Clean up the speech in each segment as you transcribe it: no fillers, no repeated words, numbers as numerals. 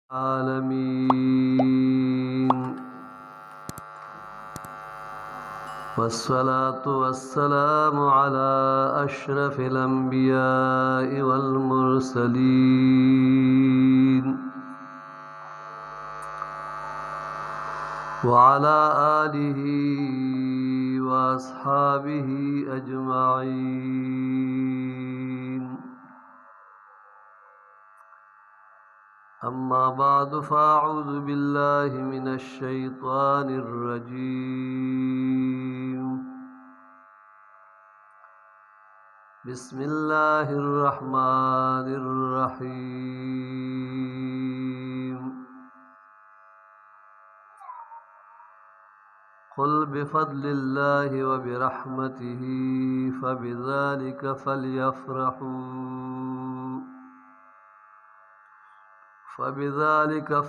आलमीन वस्सलातु वस्सलामु अला अशरफिल अंबियाइ वल मुरसलीन व अला आलिहि व अस्हाबिहि अजमाइन। अम्मा बादु फ़अऊज़ु बिल्लाहि मिनश शैतानिर रजीम। बिस्मिल्लाहिर रहमानिर रहीम। क़ुल बिफ़द्लिल्लाहि व बिरहमतिहि फ़बिज़ालिका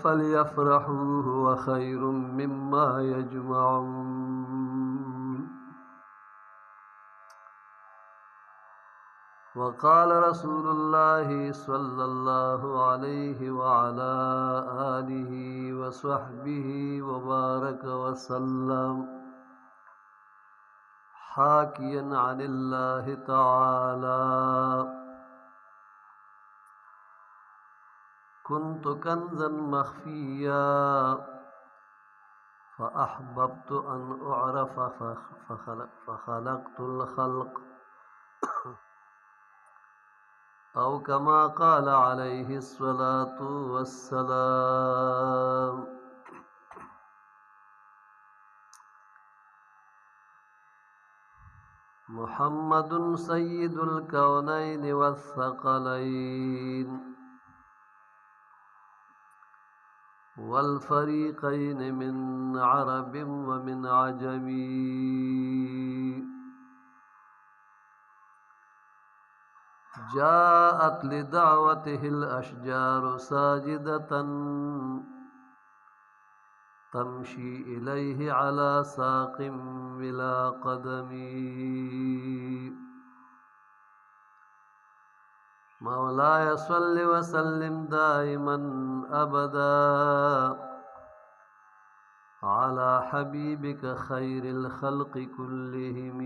फ़ल्यफ़रहू हुव ख़ैरुम मिम्मा यजमऊन। वक़ाल रसूलुल्लाहि स्वल्लल्लाहु अलैहि व अला आलिहि व स्वहबिहि व बारक व सल्लम हाकियन अनिल्लाहि तआला। कुन्तु कंज़न मख़फ़िय्या फ़अहबब्तु अन उअरफ़ फ़ख़लक़तुल ख़ल्क़ औ कमा क़ाल अलैहिस्सलातु वस्सलाम। मुहम्मदुन सय्यिदुल कौनैनि वस्सक़लैन वल फ़रीक़ैनि मिन अरबिन व मिन अजमी। जाअत लिदअवतिहिल अशजारु साजिदतन तमशी इलैहि अला साक़िम बिला क़दमी। मौलाय सल्लि व सल्लिम दाइमन अबदा अला हबीबिका खैरिल खल्क़ि कुल्लिहिम।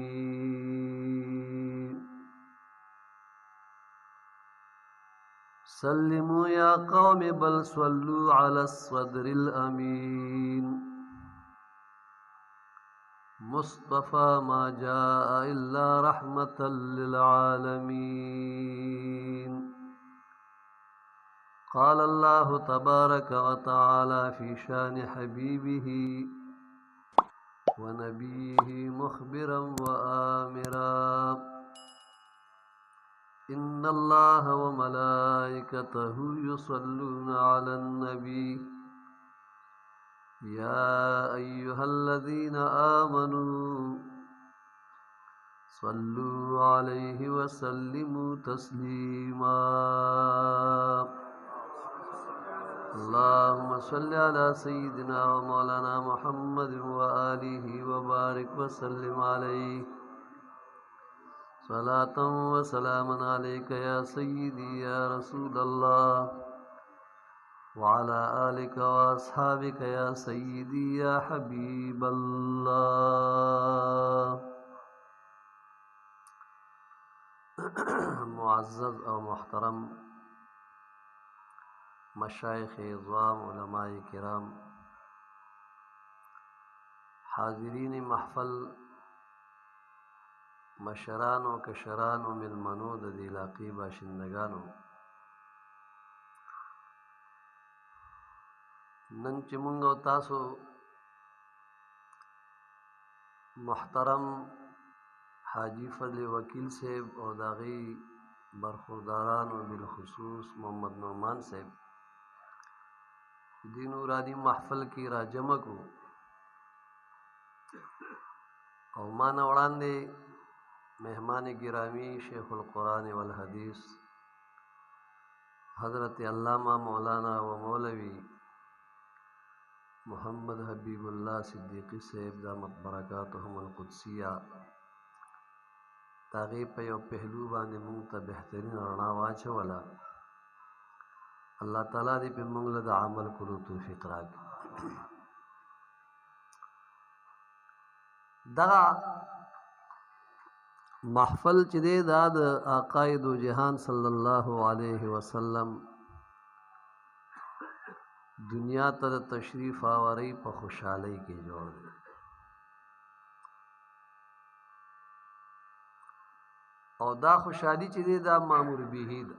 सल्लिमू या कौम बल सल्लू अला सदरिल अमीन। मुस्तफ़ा मा जाअ इल्ला रहमतल लिल आलमीन। क़ाल अल्लाहु तबारक व तआला फ़ी शानि हबीबिही व नबीही मुख़बिरन व आमिरा। इन्नल्लाह व मलाइकतहु युसल्लूना अलन नबी या अय्युहल्लज़ीना आमनू सल्लू अलैहि व सल्लिमू तस्लीमा। अल्लाहुम्मा सल्लि अला सय्यिदिना व मौलाना मुहम्मद व आलिहि व बारिक व सल्लिम अलैहि सलातन व सलामन अलैका या सय्यिदी या रसूलल्लाह व अला आलिका व अस्हाबिका या सय्यिदी या हबीबल्लाह। मुअज़्ज़ज़ और मोहतरम मशाइख़ इज़्ज़ाम, उलमाए किराम, हाज़िरीन महफ़ल, मशरान व कशरान व मिलमनो द इलाक़ी बाशिंदगानो, नन चे मुंग और तासो मोहतरम हाजी फजल वकील साहब और दाग़ी बरखुरदारान व बिलखुसूस मोहम्मद नौमान साहब दिन उरानी महफ़ल की राजमा को और माना वड़ांदे मेहमान गिरामी शेखुल कुरान वल हदीस हज़रत अल्लामा मौलाना व मौलवी मोहम्मद हबीबुल्लाह सिद्दीक़ी साहब दामत बरकातुहुमुल क़ुद्सिया ताग़ी पे और पहलू बाने मुंग ता बेहतरीन रना वाचवला। الله تعالی دې په موږ له د عمل کولو توفیق راکړي. دغه محفل چې دی دا د آقای دو جهان صلی الله علیه وسلم دنیا ته د تشریف آورۍ په خوشحالۍ کې جوړ دی. او دا خوشحالي چې دی دا مامور به ده.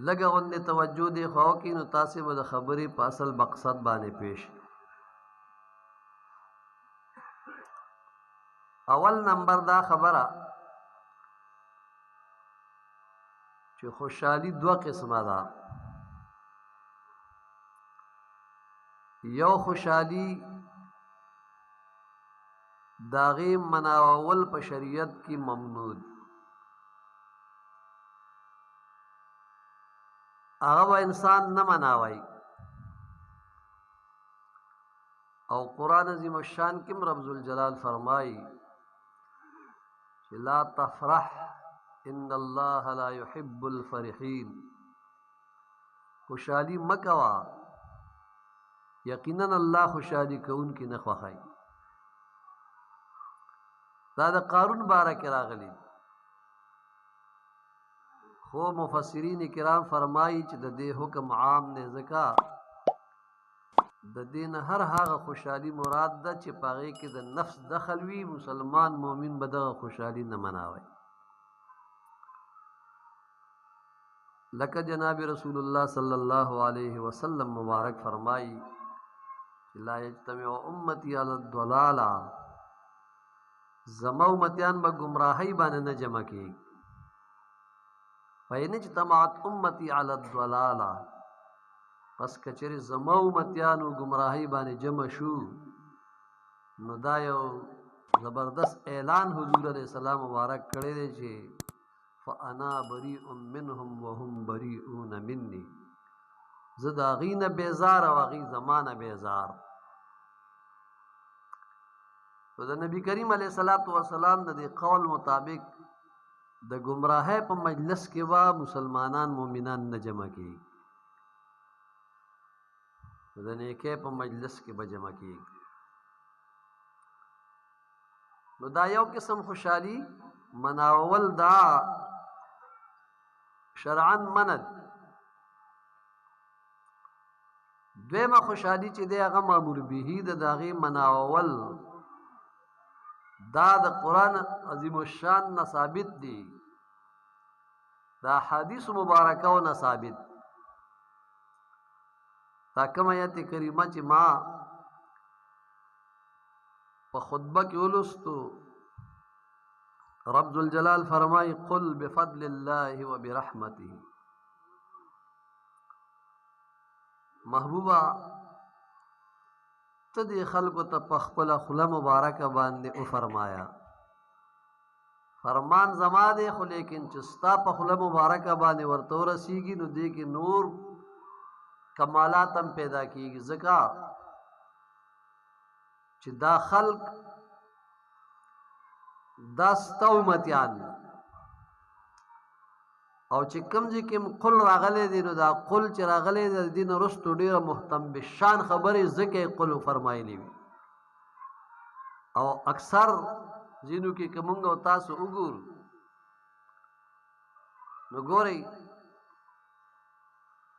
لږه غوندې توجه دې خوا وکړي نو تاسې به د خبرې په اصل مقصد باندې پیش. اول نمبر دا خبره چې خوشحالي دوه قسمه ده. یو خوشحالي د هغې مناول په شریعت کې ممنوع دي. هغه به انسان نه مناوی. او قرآن عظیم الشان کې رب ذوالجلال فرمایي چې لا تفرح ان الله لا يحب الفرحين. خوشحالي مه کوه، یقینا الله خوشحالي کوونکي نه خوښوي. دا د قارون باره کې راغلي، خو مفسرین کرام فرمایي چې د دې حکم عام دی ځکه د دې نه هر هغه خوشحالي مراد ده چې په هغې کې د نفس دخل وي. مسلمان مؤمن به دغه خوشحالي نه مناوي. لکه جناب رسول الله صلی الله علیه وسلم مبارک فرمایي چې لا یجتمع امتی علی الضلاله، زما امتیان به گمراهی باندې نه جمع کېږي. فإن اجتمعت امتی علی الضلاله، پس کچری زما امتیانو گمراهی باندې جمع شو نو دا یو زبردست اعلان حضور علیہ السلام مبارک کړی دی چې فانا بریء منهم وهم بریئون مني. زه د هغې نه بیزار او هغې زما نه بیزار. نو د نبي کریم علیه الصلاۃ والسلام د دې قول مطابق د گمراهۍ په مجلس کې به مسلمانان مؤمنان نه جمع کېږي، د نیکۍ په مجلس کې به جمع کېږي. نو دا یو قسم خوشحالي مناول دا شرعاً منع. دویمه خوشحالي چې دی هغه مامور به ده، د هغې مناول دا د قرآن عظیم الشان نه ثابت دي، د احادیث مبارکو نه ثابت. دا کوم آیت کریمه چې ما په خطبه کې ولوستو، رب ذوالجلال فرمایي قل بفضل الله وبرحمته. محبوبه ته دې خلکو ته په خپله خوله مبارکه باندې وفرمایا فرمان زما دی، خو لیکن چې ستا په خوله مبارکه باندې ورته ورسیږي نو دې کې نور کمالات هم پیدا کیږي، ځکه چې دا خلق دا ستا امتیان او چې کوم ځای کې قل راغلی دی نو دا قل چې راغلی دی د دې نه وروستو ډېره محتم بشان خبرې ځکه یې قل فرمایلي وي. او اکثر ځینو کې که موږ او تاسو وګورو نو ګورئ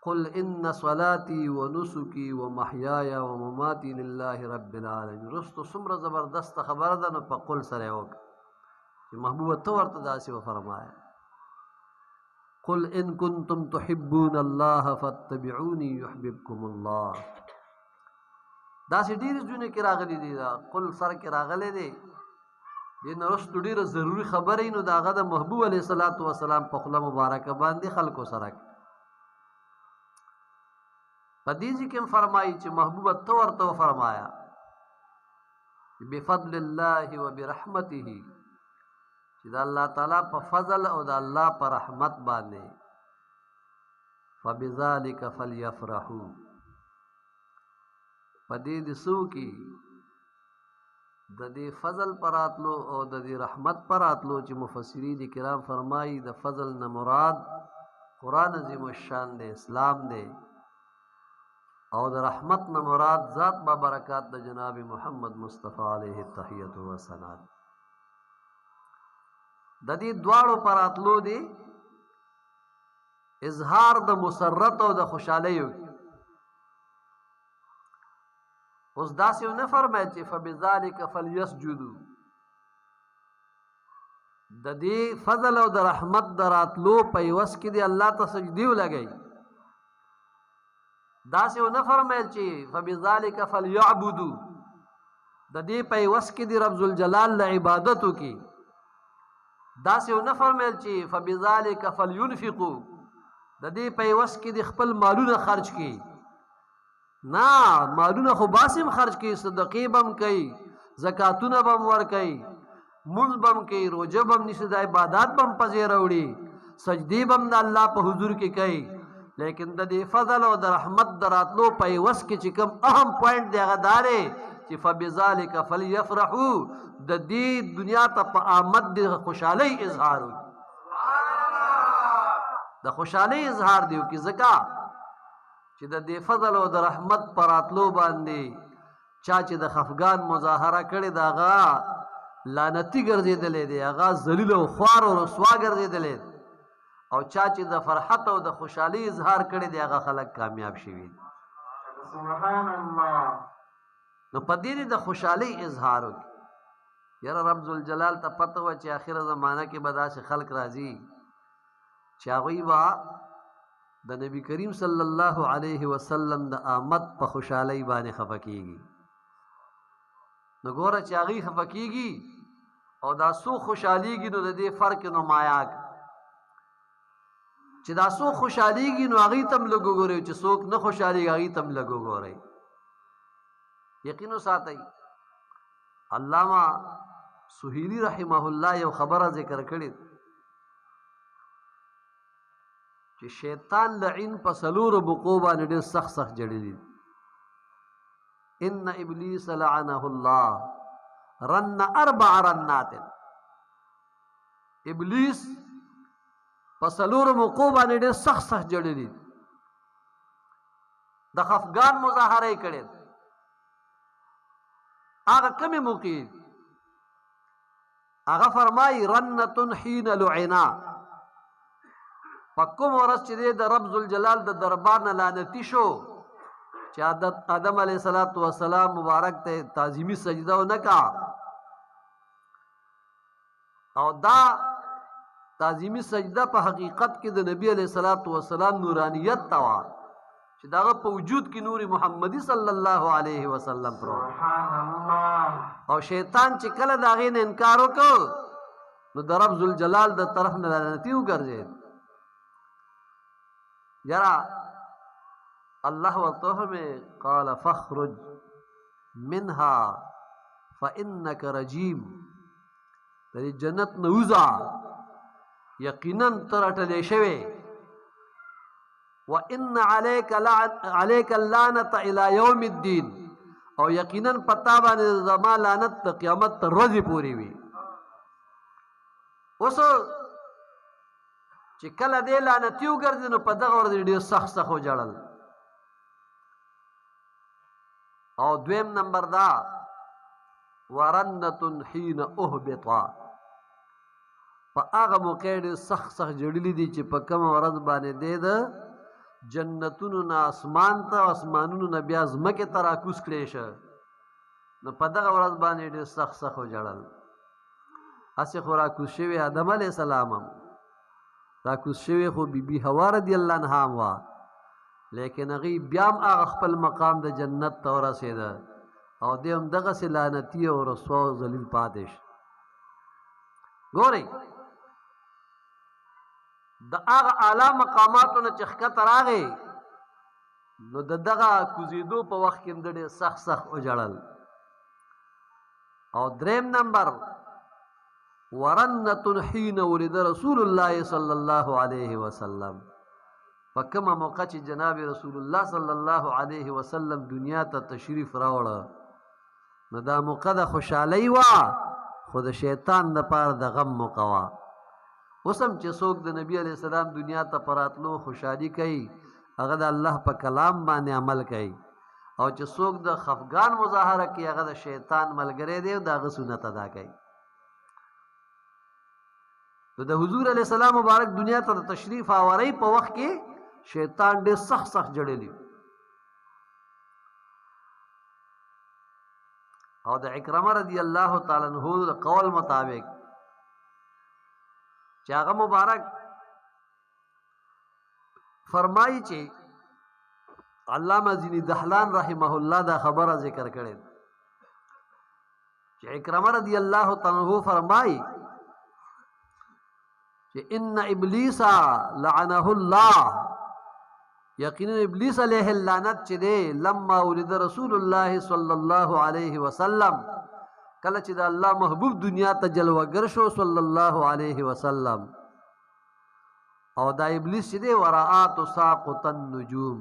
قل ان صلاتي ونسكي ومحياي ومماتي لله رب العالمين. رستو څومره زبردست خبره ده نو په قل سره یې وکړه چې محبوبه ته ورته داسې وفرمایه قل ان كنتم تحبون الله فاتبعوني يحببكم الله. داسې ډېرې ځایونه کې راغلي دي، دا قل سر کې راغلی دی، دې نه وروستو ډېره ضروري خبره نو د هغه د محبوب علیه الصلاة وسلام په خوله مبارکه باندې خلکو سره په دې ځای کې هم فرمایي چې محبوبه ته ورته وفرمایه بفضل الله وبرحمته، چې د الله تعالی په فضل او د الله په رحمت باندې فبذلک فلیفرحوا، په دې د څه وکړي د دې فضل پراتلو او د دې رحمت پراتلو چې مفسرین کرام فرمایي د فضل نه مراد قرآن عظیم الشان دی، اسلام دی، او د رحمت نه مراد ذات با برکات د جناب محمد مصطفی علیه التحیت و ثنا. د دې دواړو پراتلو دی اظهار د مسرت او د خوشحالیو. اوس داسې نه فرمایي چې فبذلک فلیسجدوا. د دې فضل او د رحمت د راتلو په یوس کې دی الله ته سجدي ولګي. داسې نه فرمایي چې فبذلک فلیعبدوا. د دې په یوس کې دی رب ذوالجلال له عبادت وکي. داسې نه فرمایي چې فبذلک فلینفقوا. د دې په یوس کې دی خپل مالونه خرج کړي. نا مالونه خو باسم خرج کی، صدقې بم کوي، زکاتونه بم ور کوي، منځ بم کوي، روزه بم نشي، د عبادت بم پځې راوړي، سجدي بم د الله په حضور کې کوي. لیکن د دې فضل او د رحمت دراتلو په وس کې چې کوم اهم پوینټ دی هغه دارې چې فبذلک فلیفرحوا. د دې دنیا ته په آمد د خوشحالۍ اظهار وي، د خوشحالۍ اظهار دی کی زکا چې د دې فضل او د رحمت پراتلو باندې چا چې د خفګان مظاهره کړې دا هغه لعنتی ګرځېدلی دی، هغه ذلیل او خوار او رسوا ګرځېدلی دی، او چا چې د فرحت او د خوشحالۍ اظهار کړی دی هغه خلک کامیاب شوي. سبحان الله. نو په دې د خوشحالۍ اظهار وکړي. یاره رب ذوالجلال ته پته وه چې آخره زمانه کې به داسې خلک راځي چې هغوی به د نبی کریم صلی الله علیه وسلم د آمد په خوشحالۍ باندې خفه کېږي. نو ګوره چې هغوی خفه کېږي او دا څو خوشحالېږي نو د دې فرق نمایه کړه چې دا څوک خوشحالېږي نو هغوی ته هم لږ وګورئ، چې څوک نه خوشحالېږي هغوی ته هم لږ وګورئ. یقین وساتئ. علامه سهیلی رحمه الله یو خبره ذکر کړې چې شیطان لعین په څلورو بقو باندې ډېر سخت سخت جړلي. ان ابلیس لعنه الله رن 4 رنات. ابلیس په څلورو موقعو باندې ډېر سخت سخت جړلي، د خفګان مظاهره یې کړې. هغه کومې موقعې؟ هغه فرمایي رنة حین لعنا. په کوم ورځ چې دی د رب ذوالجلال د دربار نه لعنتي شو چې آدم علیه السلام مبارک ته تعظیمي سجده ونه کا، او دا تعظیمی سجده په حقیقت کې د نبی علیہ السلام نورانیت ته وه چې دغه په وجود کې نور محمدي صلی الله علیه وسلم پرو. او شیطان چې کله د هغې نه انکار وکړ نو د رب ذوالجلال د طرف نه لعنتي وګرځېد. یاره الله ورته وفرمایي قال فاخرج منها فانک رجیم. د جنت نه وځه، یقینا تر اٹلے شوی. وَإِنَّ عَلَيْكَ اللَّانَةَ إِلَى يَوْمِ الدِّينِ. او یقینا پتا باندې زما لعنت ته قیامت تر ورځې پورې وي. اوس چې کله دې لعنتي وګرځي نو په دغه ورځ ډېر سخت سخت وژړل. او دویم نمبر دا ورنة حین اهبطا. په هغه موقع ډېر سخت سخت جړلي دي چې په کومه ورځ باندې دی د جنتونو نه اسمان ته، اسمانونو نه بیا ځمکې ته راکوز کړی شه، نو په دغه ورځ باندې ډېر سخت سخت وژړل. هسې خو راکوز شوي آدم علیه السلام هم راکوز شوي خو بیبي حوا رضی الله عنها هم وه، لیکن هغوی بیا هم هغه خپل مقام د جنت ته ورسېده او دی هم دغسې لعنتي او رسوا او ذلیل پاتې شو. ګورئ د هغه اعلی مقاماتو نه چې ښکته راغی نو د دغه کوزېدو په وخت کې هم د ډېر سخت سخت وژړل. او دریم نمبر ورنة حین ولد رسول الله صلی الله علیه وسلم. په کومه موقع چې جناب رسول الله صلی الله علیه وسلم دنیا ته تشریف راوړه نو دا موقع د خوشحالۍ وه خو د شیطان دپاره د غم موقع وه. اوس هم چې څوک د نبي علیه السلام دنیا ته په راتلو خوشحالي کوي هغه د الله په کلام باندې عمل کوي، او چې څوک د خفګان مظاهره کوي هغه د شیطان ملګری دی او د هغه سنت ادا کوي. نو د حضور علیه السلام مبارک دنیا ته د تشریف آورۍ په وخت کې شیطان ډېر سخت سخت جړلی او د عکرمه رضی الله تعالی عنہ د قول مطابق چې هغه مبارک فرمایي چې علامه ځینی دحلان رحمه الله دا خبره ذکر کړې چې عکرمه رضی الله تعالی عنہ فرمایي کہ ان ابلیس لعنه الله، یقینا ابلیس علیہ اللعنت چه دے لما ولد رسول اللہ صلی اللہ علیہ وسلم کله چې د الله محبوب دنیا ته جلوگر شو صلی الله علیہ وسلم، او دا ابلیس چې دی ورآت ساقط النجوم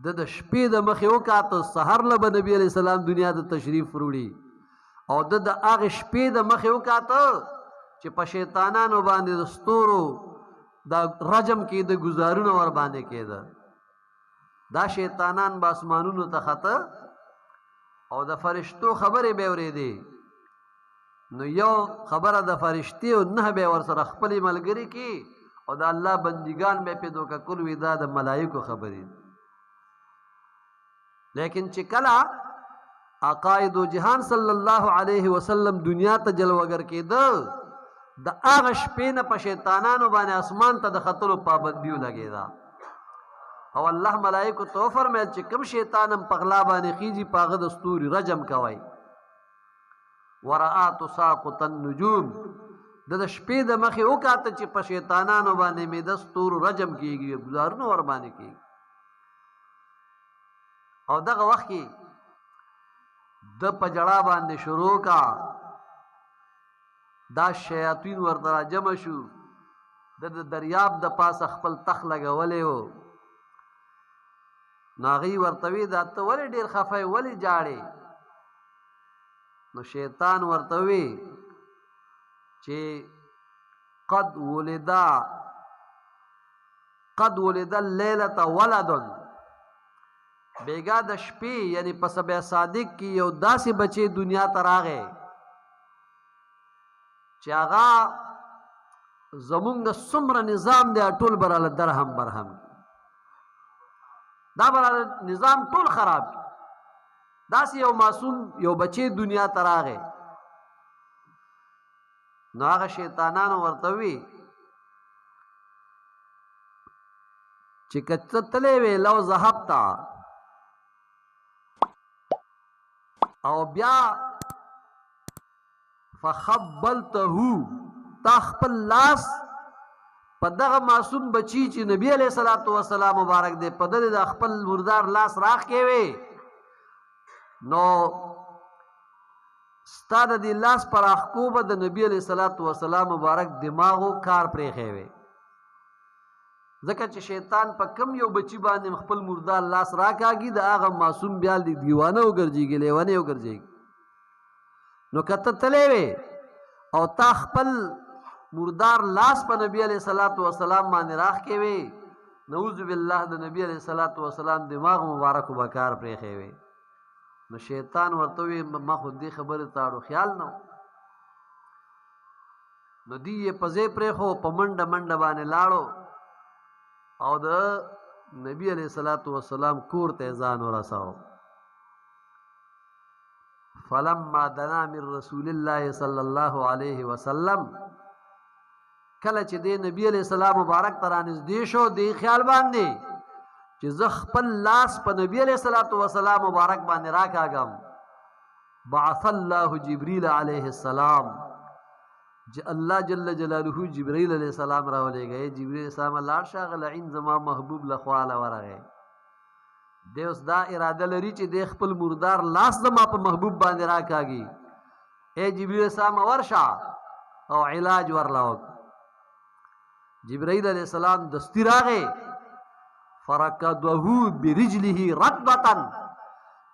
د شپې د مخې وکاته سحر له نبی علیہ السلام دنیا ته تشریف وروړي او د هغه شپې د مخې وکاته چې په شیطانانو باندې د ستورو دا رجم کې د گزارونه ور باندې کېده. دا شیطانان به اسمانونو ته خطه او د فرشتو خبرې به اورېدې، نو یو خبره د فرشتي او نه به ور سره خپلې ملګري کې او د الله بندگان به پې دوکه کول وي دا د ملایکو خبرې. لیکن چې کله عقاید جهان صلی الله علیه وسلم دنیا ته جلوگر کېده د هغه شپې نه په شیطانانو باندې اسمان ته د ختلو پابندي ولګېده او الله ملایکو ته وفرمیل چې کوم شیطان هم په غلا باندې خیږي په هغه د ستوري رجم کوئ. ورآت ساقط النجوم د شپې د مخې وکاته چې په شیطانانو باندې مې د ستورو رجم کېږي ګزارونه ور باندې کېږي. او دغه وخت کې د په جړا باندې شروع کا دا شیاطین ورته را جمع شو، د دریاب د پاسه خپل تخ لګولی و، نو هغوی ورته وی دا ته ولې ډېر خفه یې ولې جاړې؟ نو شیطان ورته وی چې قد ولد اللیلة ولد، بیګا د شپې یعنی په سبع صادق کې یو داسې بچی دنیا ته راغی چې هغه زمونږ د څومره نظام دی ټول براله درهم برهم دا براله نظام ټول خراب کی. داسې یو معصوم یو بچی دنیا ته راغی، نو هغه شیطانانو ورته وی چې که ته تللی وې لو ذهبته او بیا فخبلته تا خپل لاس په دغه معصوم بچی چې نبی علیہ الصلوۃ والسلام مبارک دې په دې د خپل مردار لاس راخ کې وي، نو ستاد دې لاس پر اخکوبه د نبی علیہ الصلوۃ والسلام مبارک دماغو کار پرې خوي، ځکه چې شیطان په کم یو بچی باندې خپل مردار لاس راکاږي د هغه معصوم بیا د دیوانه وګرځيږي لیوانه وګرځيږي. نو کته تلې وې او تا خپل مردار لاس په نبی علیہ الصلوۃ والسلام باندې راخ کې وې، نعوذ بالله د نبی علیہ الصلوۃ والسلام دماغ مبارک وبکار پرې خوي. نو شیطان ورته وی ما خو دې خبره تاړو خیال نه، نو دی یې پځې پرې خو په منډه منډه باندې لاړو او د نبی علیہ الصلوۃ والسلام کور ته ځان ورساو. فلما دنا من رسول الله صلی الله علیه وسلم کله چې د نبی علیہ السلام مبارک ته رانږدې شو دی خیال باندې چې زه خپل لاس په نبی علیہ الصلوۃ والسلام مبارک باندې راکاږم، بعث الله جبریل علیہ السلام، اللہ جل جلالہ جبریل علیہ السلام راولے گئے. جبریل علیہ السلام لاړ شه غلعین زما محبوب لخواله ورغی، دی اوس دا اراده لري چې د خپل مردار لاس زما په محبوب باندې راکاږي. اے جبریل علیہ السلام ورشه او علاج ورلاو. جبرائیل علیہ السلام دستی راغی، فرکضه برجله رکبة،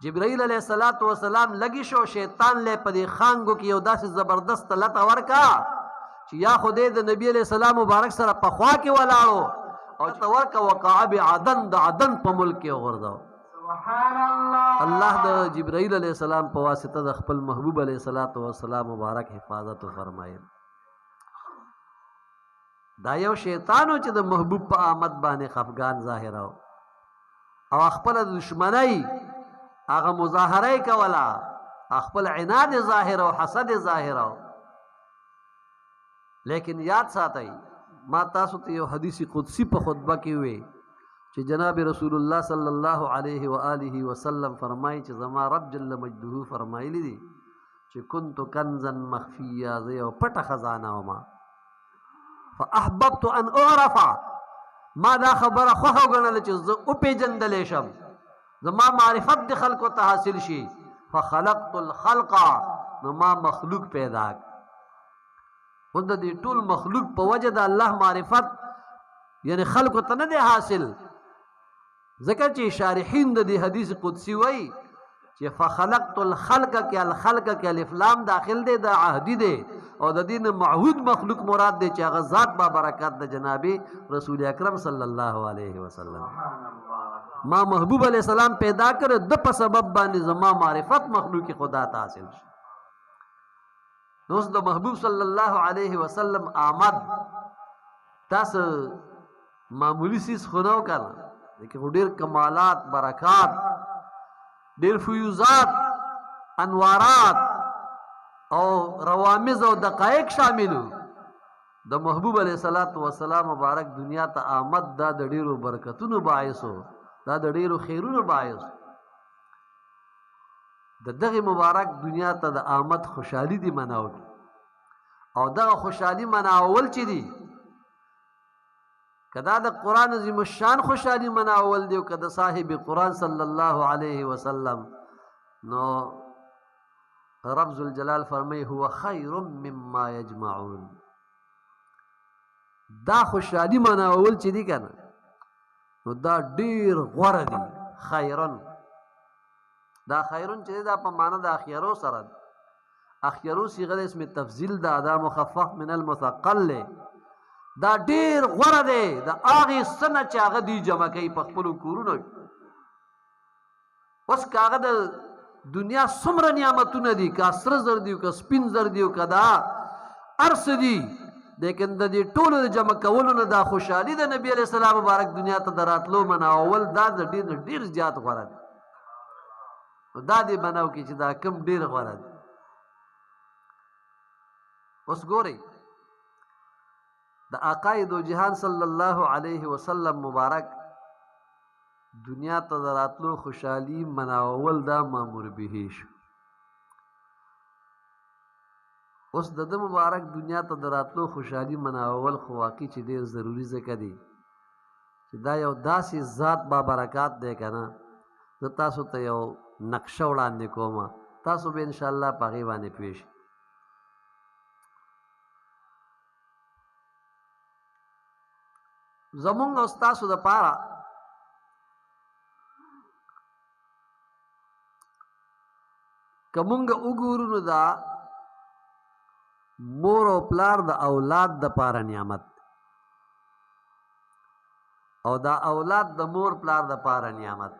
جبرائیل علیہ الصلوۃ والسلام لګی شو شیطان له پدې خانګو کې یو داسې زبردست لته ورکا چې یا خدای د نبی علیہ السلام مبارک سره په خوا کې ولاړو او تورکا وقعب عدن د عدن په ملک کې غرداو. سبحان الله. الله د جبرائیل علیہ السلام په واسطه د خپل محبوب علیہ الصلوۃ والسلام مبارک حفاظت فرمایي. دا یو شیطانو چې د محبوب په آمد باندې خفګان ظاهراو او خپل دشمنی هغه مظاهره کولا خپل عناد ظاهر او حسد ظاهر. لیکن یاد ساتئ ما تاسو ته یو حدیث قدسی په خطبه کې وی چې جناب رسول الله صلی الله علیه و آله وسلم فرمایي چې زما رب جل مجده فرمایلی دي چې كنت کنزا مخفیا زه یو پټه خزانه وما فاحببت ان اعرف ما دا خبره خو وګڼل چې زه او پیجندل شم زما معرفت د خلقو ته حاصل شي فخلقت الخلق نو ما مخلوق پیدا خود دې ټول مخلوق په وجه د الله معرفت یعنی خلقو ته نه دی حاصل ذکر چې شارحین د دې حدیث قدسی وای چې فخلقت الخلق کې الخلق کې الف لام داخل دی د عهدی دی او د دین معهود مخلوق مراد دی چې هغه ذات با برکات د جناب رسول اکرم صلی الله علیه وسلم. ما محبوب علیہ السلام پیدا کړ د په سبب باندې زما معرفت مخلوق خدا ته حاصل شي. نو د محبوب صلی الله علیه وسلم آمد تاسو معمولی سیس خونو کړه لیکن ډیر کمالات برکات ډیر فیوزات انوارات او روامز او دقایق شاملو د محبوب علیہ الصلوۃ والسلام مبارک دنیا ته آمد دا د ډیرو برکتونو باعث دا د ډیرو خیرونو باعث د دغه مبارک دنیا ته د آمد خوشحالی دی مناو او دغه خوشحالی مناول چي دي کدا د قران عظیم الشان خوشحالی مناول دی او کدا صاحب قران صلی الله علیه وسلم نو رب ذوالجلال فرمای هو خیر مما یجمعون. دا خوشحالی مناول چي دي کنه نو دا ډیر غوړه دي. خیرن دا خیرون چې دا په معنا د اخیرو سره اخیرو صيغه اسم تفضیل دا دا مخفف من المثقل له دا ډیر غوړه دی د اغه سنه چې هغه دی جمع کوي په خپل کورونو. اوس کاغه د دنیا څومره نعمتونه دي کا سر زر دی کا سپین زر دی کدا ارس دی لیکن د دې ټولو د جمع کولو نه دا خوشحالي د نبی علیہ السلام مبارک دنیا ته دراتلو مناول دا د ډیر زیات غوړه دی. دا دی بناو کې چې دا کم ډیر غوړه دی. اوس ګورئ د عقاید و جهان صلی الله علیه وسلم مبارک دنیا ته دراتلو خوشحالی مناول دا مامور به شو. اوس د مبارک دنیا ته دراتلو خوشحالی مناول خو واقعي چې ډیر ضروری ځکه دی چې دا یو داسې ذات با برکات دی کنه. زه تاسو ته یو نقشه وړاندې کوم تاسو به ان شاء الله پاغي باندې پیش زمونږ او تاسو د پاره کومنګ وګورو نو دا مور او پلار د اولاد د پاره نعمت او دا اولاد د مور پلار د پاره نعمت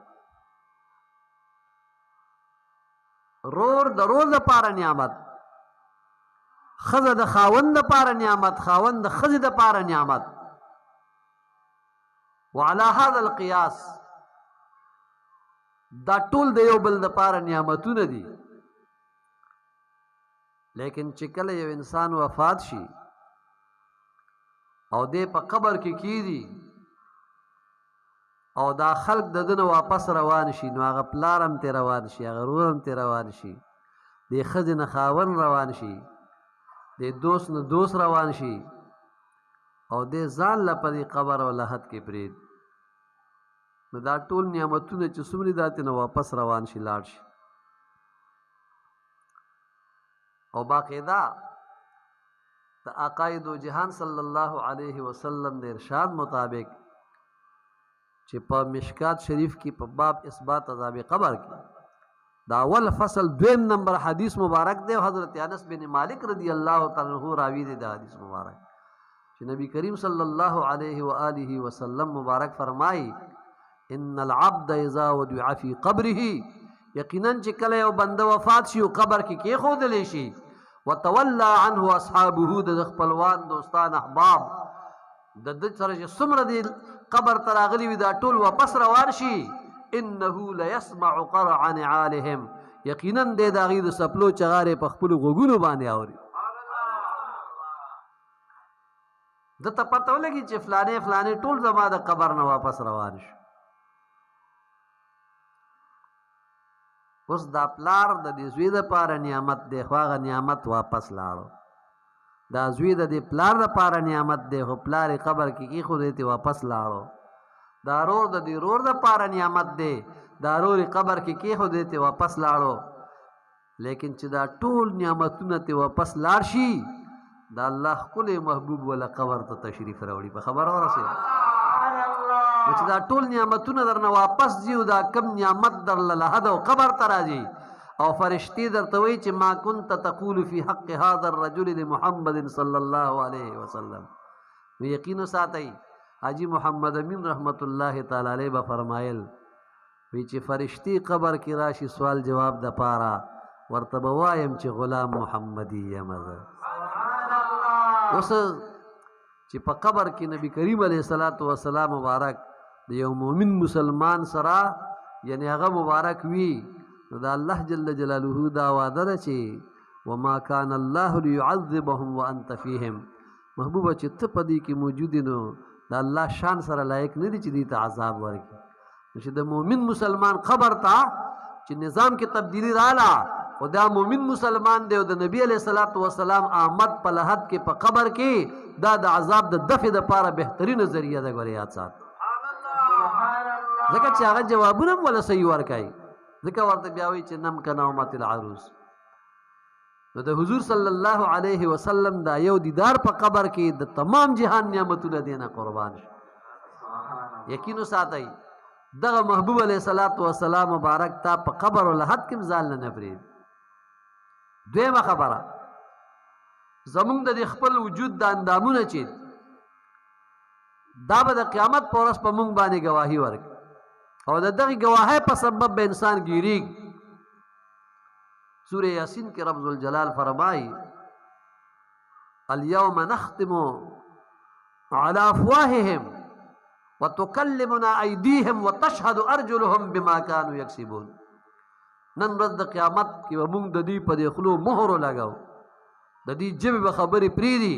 رور د رور د پاره نعمت خزه د خاوند د پاره نعمت خاوند د خزه د پاره نعمت. وعلى هذا القياس دا ټول د یو بل د پاره نعمتونه دي. لیکن چې کله یو انسان وفات شي او دې په قبر کې کیږي او دا خلق د دنه واپس روان شي نو هغه پلارم ته روان شي هغه رورم ته روان شي د خزنه خاون روان شي د دوست نه دوست روان شي او د ځان لپاره قبر او لحد کې پرید نو دا ټول نعمتونه چې څومره داتې نه واپس روان شي لاړ شي. او باقاعده د عقاید و جهان صلی الله علیه وسلم د ارشاد مطابق چې په مشکات شریف کې په باب اثبات عذاب قبر کې دا اول فصل دویم نمبر حدیث مبارک دے. حضرت انس بن مالک رضی اللہ تعالی عنہ راوی دے دا حدیث مبارک کہ نبی کریم صلی اللہ علیہ وآلہ وسلم مبارک فرمائی ان العبد اذا ودع فی قبره یقیناً چې کله یو بنده وفات شي او قبر کې کېښودلی شي وتولى عنه اصحابه د خپلوان دوستان احباب د ده سره چې څومره دی قبر ته راغلي وي دا ټول واپس روان شي انه لیسمع قرع نعالهم یقیناً دی د هغوی د څپلو چغارې په خپلو غوږونو باندې اوري. ده ته پته ولګي چې فلانې فلانې ټول زما د قبر نه واپس روان شو. اوس دا پلار د دې زوی دپاره نعمت دی خو هغه نعمت واپس لاړو. دا زوی د دې پلار دپاره نعمت دی خو پلار یې قبر کې کېښودی ته واپس لاړو. دا رور د دې رور دپاره نعمت دی دا رور یې قبر کې کېښودی ته واپس لاړو. لیکن چې دا ټول نعمتونه ته واپس لاړ شي دا الله ښکلی محبوب ولا قبر ته تشریف راوړي. په خبره ورسېده چې دا ټول نعمتونه درنه واپس ځي او دا کم نعمت درله لحد او قبر ته راځي او فرشتې درته وایي چې ما كنت تقول في حق هذا الرجل لمحمد صلی الله علیه وسلم. نو یقین وساتئ حاجی محمد امین رحمت الله تعالی علیه به فرمایل وی چې فرشتې قبر کې راشي سوال جواب دپاره ورته به وایم چې غلام محمدي یم زه. اوس چې په قبر کې نبی کریم علیه الصلاۃ والسلام مبارک د یو مؤمن مسلمان سره یعنی هغه مبارک وي نو د الله جل جلاله دا وعده ده چې وما کان الله لیعذبهم وانت فیهم. محبوبه چې ته په دې کې موجود نو د الله شان سره لایق نه دي چې دې ته عذاب ورکړي. چې د مؤمن مسلمان قبر ته چې نظام کې تبدیلی رااله خو دا مؤمن مسلمان دی او د نبی علیه الصلاۃ والسلام آمد په لحد کې په قبر کې دا د عذاب د دفع دپاره بهترینه ذریعه ده. ګورې یاد سات ځکه چې هغه جوابونه هم وله صحیح ورکوي ځکه ورته بیا وایي چې نم که نومت العروس. نو د حضور صلی الله علیه وسلم دا یو دیدار په قبر کې د تمام جهان نعمتونه دی نه قربان شي. یقین وساتئ دغه محبوب علیه الصلاۃ والسلام مبارک تا په قبر و لحد کې ځان نه پرېږدي. دویمه خبره زمونږ د دې خپل وجود د اندامونه چې دا به د قیامت په ورځ په مونږ باندې ګواهي ورکړي او د دغې ګواهۍ په سبب به انسان ګیریږي. سورہ یاسین کې رب ذوالجلال فرمایي الیوم نختم علی افواههم وتکلمنا ایدیهم وتشهد ارجلهم بما كانوا یکسبون. نن ورځ د قیامت کې به مونږ د دوی په دې خولو مهر ولګو د دې ژبې به خبرې پرېږدي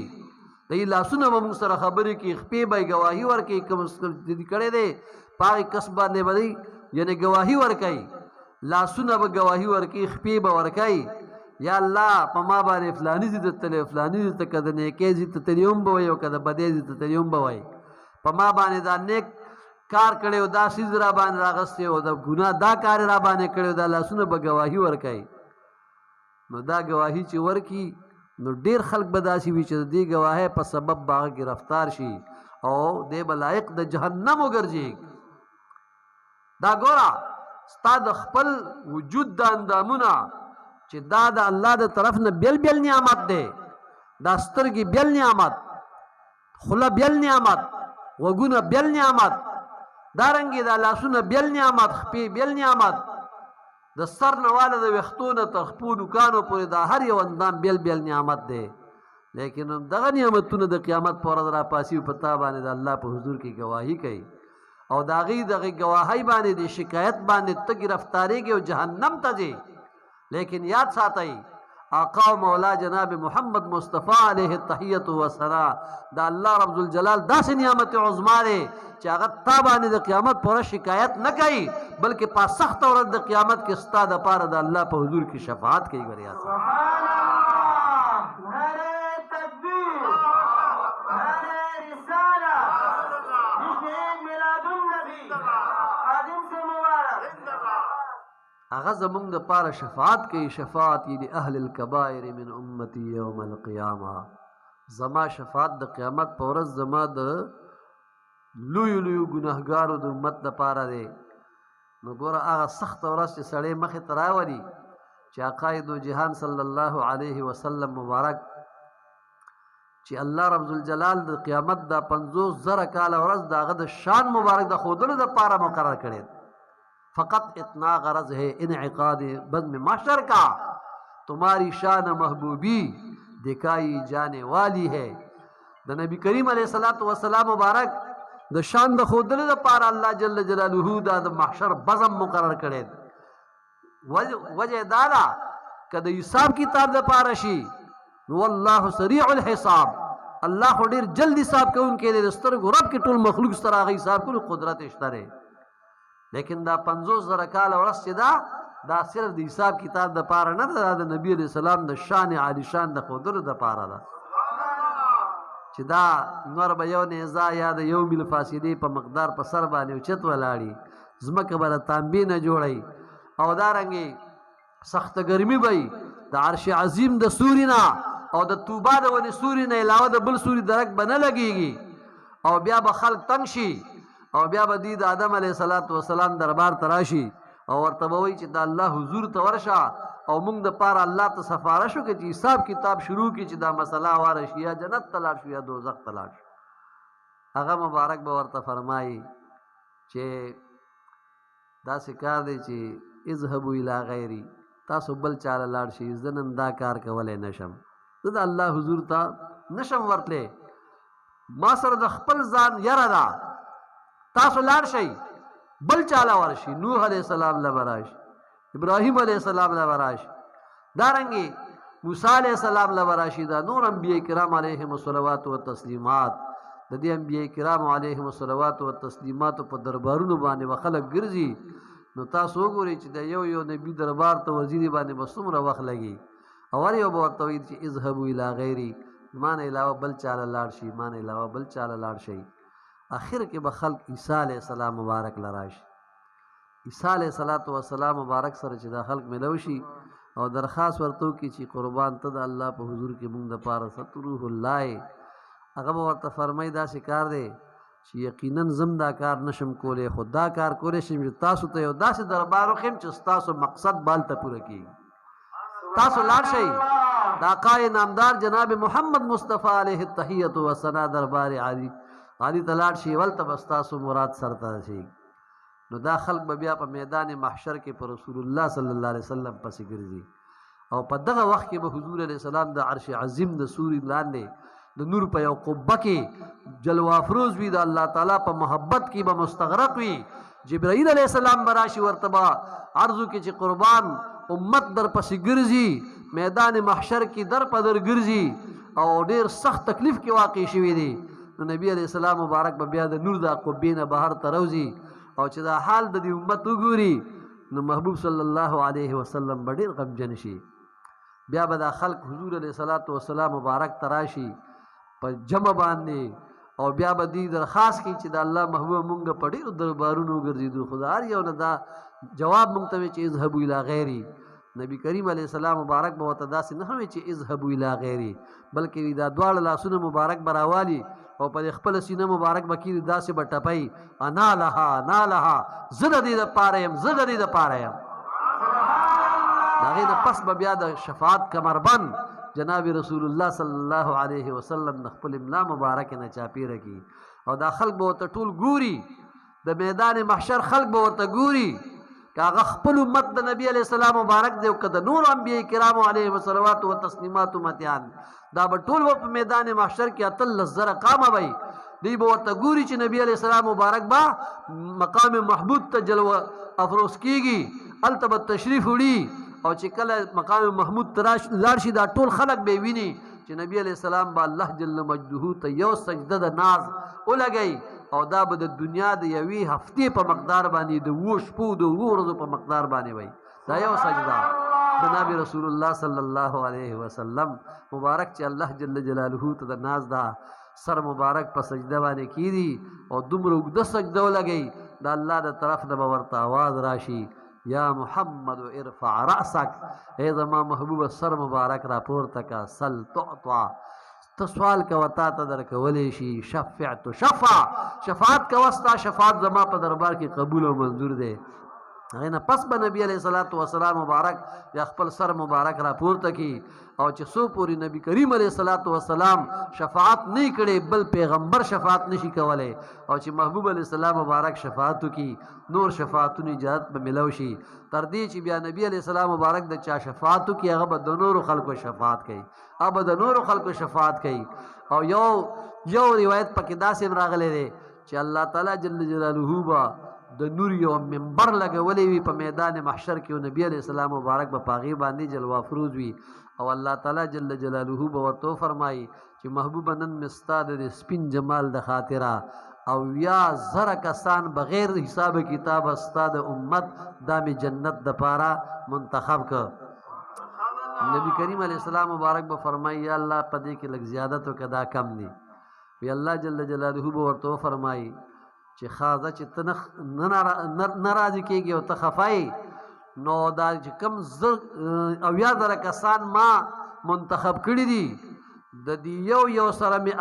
د دې لاسونه به مونږ سره خبرې کوي خپې به یې ګواهي ورکوي کوم کړی دی په هغې کس باندې به دی یعنې ګواهي ورکوي. لاسونه به ګواهي ورکوي خپې به ورکوي یا الله په ما باندې فلاني ځي ته تللی فلاني ځي ته که د نیکۍ ځي ته تلي هم به وایي او که د بدۍ ځي ته تلي هم به وایي په ما باندې دا نیک کار کړی او دا څیز را باندې راغستی او د ګناه دا کار را باندې کړی دا لاسونه به ګواهي ورکوي. نو دا ګواهي چې ورکي نو ډېر خلک به داسې وي چې د دې ګواهۍ په سبب به هغه ګرفتار شي او دی به لایق د جهنم وګرځي. دا ګوره ستا د خپل وجود د اندامونه چې دا د الله د طرف نه بیل بیل نعمت دی. دا سترګې بیل نعمت خوله بیل نعمت غوږونه بیل نعمت دارنګې دا لاسونه بیل نعمت خپې بیل نعمت د سر نه واله د ویښتو نه تر خپو نوکانو پورې دا هر یو اندام بیل بیل نعمت دی. لیکن دغه نعمتونه د قیامت په ورځ راپاسي په تا باندې د الله په حضور کې ګواهي کوي او د هغې دغې ګواهۍ باندې د شکایت باندې ته ګرفتارېږي او جهنم ته ځې. لیکن یاد ساتئ آقا و مولا جناب محمد مصطفیٰ علیہ التحیت والثناء دا اللہ رب ذوالجلال داسې نعمت عظما دی چې هغه تا باندې د قیامت په ورځ شکایت نه کوي بلکې په سخته ورځ د قیامت کې ستا دپاره د الله په حضور کې شفاعت کوي. ګورې هغه زمونږ دپاره شفاعت کوي. شفاعتي لأهل الكبائر من امتي یوم القیامه. زما شفاعت د قیامت په ورځ زما د لویو لویو ګناهګارو د امت دپاره دی. نو ګوره هغه سخته ورځ چې سړی مخې ته راولي چې عقاید جهان صلی الله علیه وسلم مبارک چې الله رب الجلال د قیامت دا 50,000 کاله ورځ د هغه د شان مبارک د ښودلو دپاره مقرر کړی فقط اتنا غرض ہے انعقاد بزم محشر کا تمہاری شان محبوبی دکھائی جانے والی ہے د نبی کریم علیہ الصلوۃ والسلام مبارک د شان د ښودلو دپاره الله جل جلاله دا د محشر بزم مقرر کړی وجه دا ده که د حساب کتاب دپاره شي نو والله سریع الحساب الله خو ډېر جلد حساب کوونکی دی د سترګو رب کې ټول مخلوق سره هغه حساب کولو قدرت شته دی لیکن دا 50,000 کاله ورځ چې دا صرف د حساب کتاب دپاره نه ده دا د نبي علیه السلام د شان عالی شان د ښودلو دپاره ده چې دا نور به یو نیزه یا د یو میل فاصلې په مقدار په سر باندې اوچت ولاړي ځمکه به له تانبې نه جوړوي او دارنګې سخته ګرمي به د عرش عظیم د سوري نه او د توبه د ونې سوري نه علاوه د بل سوري درک به نه لګېږي او بیا به خلک تنګ شي او بیا به دوی د آدم علیه السلام دربار ته راشي او ورته به وایي چې د الله حضور ته ورشه او موږ دپاره الله ته سفارش وکړي چې حساب کتاب شروع کړي چې دا مسله واره شي یا جنت ته لاړ شو یا دوزخ ته لاړ شو هغه مبارک به ورته فرمایي چې داسې کار دی چې اذهبوا الی غیري تاسو بل چاله لاړ شئ زه نن دا کار کولی نشم زه د الله حضور ته نشم ورتلی ما سره د خپل ځان یره ده تاسو لاړ شئ بل چاله ورشي نوح علیه السلام له به راشي ابراهیم علیه السلام له به راشي دارنګې موسی علیه السلام له به راشي دا نور انبیاء کرام علیهم الصلوات والتسلیمات د دې انبیاء کرام علیهم الصلوات والتسلیمات په دربارونو باندې به خلک ګرځي نو تاسو وګورئ چې د یو نبي دربار ته ورځي باندې به څومره وخت لګي او هر یو به ورته وایي چې اذهبوا الی غیري ما نه علاوه بل چاله لاړ شي ما نه علاوه بل چاله لاړ شي آخر کې به خلق عیسی علیه السلام مبارک لراشي عیسی علیه السلام مبارک سره چې دا خلق ملو شي او درخواست ورته وکړي چې قربان ته د الله په حضور کې موږ دپاره ستروح الله هغه به ورته فرمایي داسې کار دی چې یقینا زم دا کار نشم کولی خو دا کار کولی شم چې تاسو ته یو داسې دربار وښیم چې ستاسو مقصد بالته پوره کېږي تاسو لاړ شئ د آقای نامدار جناب محمد مصطفی علیه التحیة والثنا دربار عالی ته لاړ شئ ولته به ستاسو مراد سرته رسېږي نو دا خلق به بیا په میدان محشر کې په رسول الله صلی الله علیه وسلم پسې ګرځي او په دغه وخت کې به حضور علیه السلام د عرش عظیم د سوري لاندې د نور په یو قبه کې جلوه افروز وي د الله تعالی په محبت کې به مستغرق وي جبرائیل علیه السلام به راشي ورته به عرض وکړي چې قربان امت در پسې ګرځي میدان محشر کې در په در ګرځي او ډېر سخت تکلیف کې واقع شوي دي نو نبی علیه السلام مبارک به بیا د نور د قبې نه بهر ته روځي او چې دا حال د دې امت وګوري نو محبوب صلی الله علیه وسلم به ډېر غمجن شي بیا به دا خلق حضور علیه السلام مبارک ته راشي په جمع باندې او بیا به دوی درخواست کوي چې د الله محبوب مونږ په ډېرو دربارونو وګرځېدو خو د هر یو نه دا جواب مونږ ته وایي چې اذهبوا الی غیري نبی کریم علیه السلام مبارک به ورته داسې نه وایي چې اذهبوا الی غیري بلکې دا دواړه لاسونه مبارک به راوالي او په خپله سینه مبارک به کېږي داسې به ټپی انا لها انا لها زه د دې دپاره یم زه د دې دپاره یم د هغې نه پس به بیا د شفاعت کمربند جناب رسول الله صلی الله علیه وسلم د خپل املا مبارک نه چاپیره کی او دا خلق به ورته ټول ګوري د میدان محشر خلق به ورته ګوري که هغه خپل امت د نبی علیه السلام مبارک دی او که د نور انبیاء کرامو علیهم الصلوات والتسلیمات امتیان دا به ټول په میدان محشر کې 18,000 قامه وي دوی به ورته ګوري چې نبی علیه السلام مبارک به مقام محمود ته جلوه افروز کېږي هلته به تشریف وړي او چې کله مقام محمود ته لاړ شي دا ټول خلق به ویني چې نبی علیه السلام به الله جل مجده ته یو سجده د ناز ولګوي او دا به د دنیا د یوې هفتې په مقدار باندې د 7 شپو د 7 ورځو په مقدار باندې وي دا یو سجده جناب رسول الله صلی الله علیه وسلم مبارک چې الله جل جلاله ته د ناز دا سر مبارک په سجده باندې کیږي او دومره اوږده سجده ولګوي د الله د طرف نه به ورته آواز راشي یا محمد ارفع رأسک اے زما محبوب سر مبارک را پورته کا سل تعطا ته سوال کوه تا ته درکولی شي شفع تو شفع شفاعت کوه ستا شفاعت زما په دربار کې قبول او منظور دی هغه نه پس به نبی علیہ الصلوۃ والسلام مبارک یا خپل سر مبارک را پورته کی او چې سو پوری نبی کریم علیہ الصلوۃ والسلام شفاعت نه کړي بل پیغمبر شفاعت نشي کولای او چې محبوب علیہ السلام مبارک شفاعت کی نور شفاعتونی اجازت به ملو شي تر دې چې بیا نبی علیہ السلام مبارک د چا شفاعت کی هغه به د نور خلکو شفاعت کوي هغه د نور خلکو شفاعت کوي او یو روایت پکې داسې راغلی دی چې الله تعالی جل جلاله با د نور یو منبر لګولې وي په میدان محشر کې نبی علیہ السلام مبارک په پاغي باندې جلوه افروز وي او الله تعالی جل جلاله به ورته فرمایي چې محبوب نن مستاد د سپین جمال د خاطره او یا زره کسان بغیر حساب کتاب استاد امت دامي جنت د پاره منتخب ک نبی کریم علیہ السلام مبارک به فرمایي یا الله پدې کې لږ زیادت وکدا کم دي وی الله جل جلاله به ورته فرمایي چې خازه چې ته ناراضي کېږي او ته خفای نو دا چې کم زر او یا زره کسان ما منتخب کړي دي د دې یو سره مې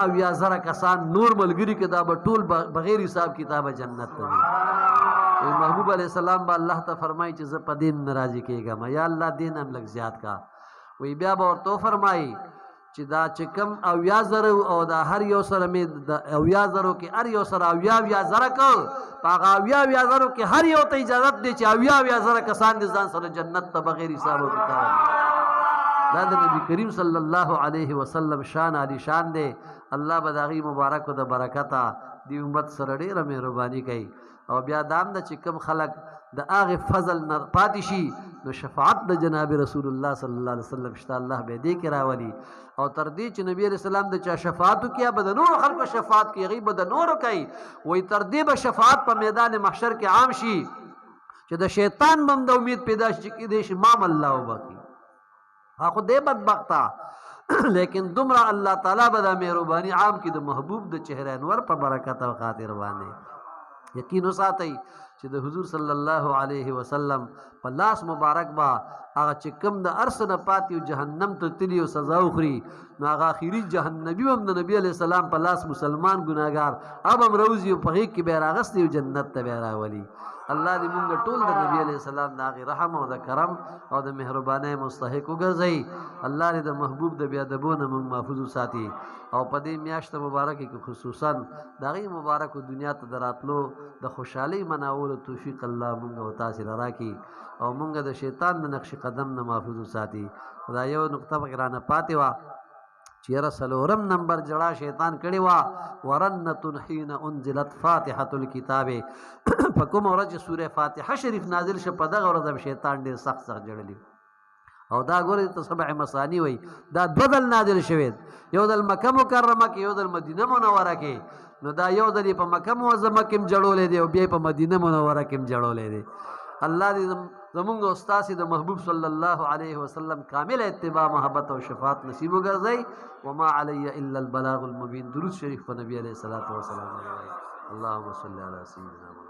او یا زره کسان نور ملګری کې دا به ټول بغیر حساب کتابه جنت ته وي محبوب علیہ السلام به الله ته فرمایي چې زه په دین ناراضي کېږم یا الله دین هم لږ زیات کا وی بیا به ورته فرمایي چې دا چې کم او یا زره او دا هر یو سره مې د او یا زرو کې هر یو سره او یا زره کو پاغه او یا زرو کې هر یو ته اجازه دی چې او یا زره کسان دي ځان سره جنت ته بغیر حساب او کتاب دا د نبی کریم صلی الله علیه وسلم شان علی شان دی الله بداغي مبارک او د برکتا دی امت سره ډیره مهرباني کوي او بیا دام د چې کم خلق د هغه فضل نه پاتې شي نو شفاعت د جناب رسول الله صلی الله علیه وسلم شته الله به دې کې راولي او تر دې چې نبی علیہ السلام د چا شفاعت کیا به د نور خلکو شفاعت کی غیب د نور کوي وای تر دې به شفاعت په میدان محشر کې عام شي چې د شیطان بم د امید پیدا شي چې دې شمام الله وبکی هغه دې بدبخته لیکن دمرا الله تعالی به د مهرباني عام کی د محبوب د چهره انور په برکت او خاطر باندې یقین وساتئ چې د حضور صلی الله علیه وسلم په لاس مبارک با هغه چې کوم د ارس نه پاتې جهنم ته تلی او سزا وخوري نو هغه اخیری جهنمی هم د نبی علیہ السلام په لاس مسلمان ګناګار اب هم روزي په هیڅ کې به راغستي او جنت ته به راولي الله دې مونږ ټول د نبی علیہ السلام د هغه رحم او د کرم او د مهربانۍ مستحق وګرځي الله دې د محبوب د بیا دبونه مونږ محفوظ ساتي او په دې میاشت مبارکه کې خصوصا د هغه مبارک دنیا ته دراتلو د خوشحالي مناول توفیق الله مونږ او تاسو راکړي او مونږ د شیطان د نقش قدم نه محفوظ ساتي دا یو نقطه وګرانه پاتې وا چیرې سلورم نمبر جڑا شیطان کړي وا ورنه حين انزلت فاتحه الكتاب فكم ورج سوره فاتحه شریف نازل شه په دغه ورځ شیطان ډېر سخت جړلی او دا ګورې ته سبع مثانی وای دا بدل نازل شوی یو د مکه مکرمه کې یو د مدینه منوره کې نو دا یو د په مکه معظمه کې جوړولې دی او بیا په مدینه منوره کې جوړولې دی الله دې زمونږ استاد د محبوب صلی الله علیه وسلم کامل اتباع محبت او شفاعت نصیب وګرځي وما علی الا البلاغ المبین درود شریف په نبی علیہ الصلوۃ والسلام اللهم صل علی سیدنا محمد